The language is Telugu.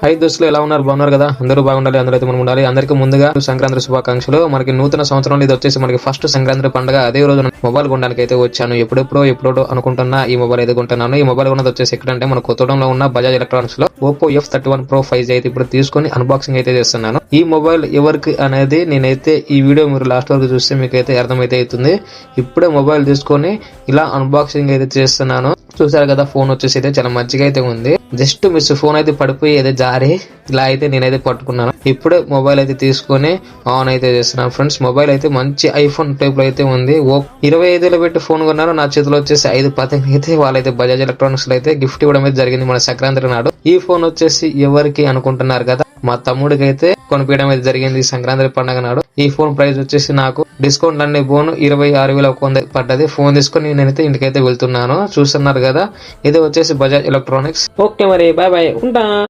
హై దోస్తులు ఎలా ఉన్నారు? బాగున్నారు కదా? అందరూ బాగుండాలి, అందరూ అయితే మనం ఉండాలి. అందరికీ ముందుగా సంక్రాంతి శుభాకాంక్షలు. మనకి నూతన సంవత్సరం ఇది వచ్చేసి మనకి ఫస్ట్ సంక్రాంతి పండుగ. అదే రోజు మొబైల్ కొనడానికి అయితే వచ్చాను. ఎప్పుడో అనుకుంటున్నా ఈ మొబైల్ అయితే కొంటున్నాను. ఈ మొబైల్ కొన్నది వచ్చేసి ఎక్కడంటే మన కొత్తగూడెంలో ఉన్న బజాజ్ ఎలక్ట్రానిక్స్ లో Oppo F31 Pro 5G అయితే ఇప్పుడు తీసుకొని అన్బాక్సింగ్ అయితే చేస్తున్నాను. ఈ మొబైల్ ఎవరికి అనేది నేనైతే ఈ వీడియో మీరు లాస్ట్ వరకు చూస్తే మీకు అయితే అర్థమైతే అవుతుంది. ఇప్పుడే మొబైల్ తీసుకొని ఇలా అన్బాక్సింగ్ అయితే చేస్తున్నాను. చూసారు కదా, ఫోన్ వచ్చేసి అయితే చాలా మంచిగా అయితే ఉంది. జస్ట్ మిస్ ఫోన్ అయితే పడిపోయి అయితే జారి ఇలా అయితే నేనైతే పట్టుకున్నాను. ఇప్పుడే మొబైల్ అయితే తీసుకొని ఆన్ అయితే చేస్తున్నాను ఫ్రెండ్స్. మొబైల్ అయితే మంచి ఐఫోన్ టైప్ లో అయితే ఉంది. 25,000 పెట్టి ఫోన్ కొన్నారు. నా చేతిలో వచ్చేసి 5,000 అయితే వాళ్ళైతే బజాజ్ ఎలక్ట్రానిక్స్ లో అయితే గిఫ్ట్ ఇవ్వడం అయితే జరిగింది మన సంక్రాంతి నాడు. ఈ ఫోన్ వచ్చేసి ఎవరికి అనుకుంటున్నారు కదా, మా తమ్ముడికి అయితే కొనిపించడం అయితే జరిగింది ఈ సంక్రాంతి పండుగ నాడు. ఈ ఫోన్ ప్రైస్ వచ్చేసి నాకు డిస్కౌంట్ అన్ని పోను 26,100 పడ్డది. ఫోన్ తీసుకొని నేనైతే ఇంటికైతే వెళ్తున్నాను. చూస్తున్నారు కదా, ఇది వచ్చేసి బజాజ్ ఎలక్ట్రానిక్స్. ఓకే మరి, బాయ్ బాయ్, ఉంటా.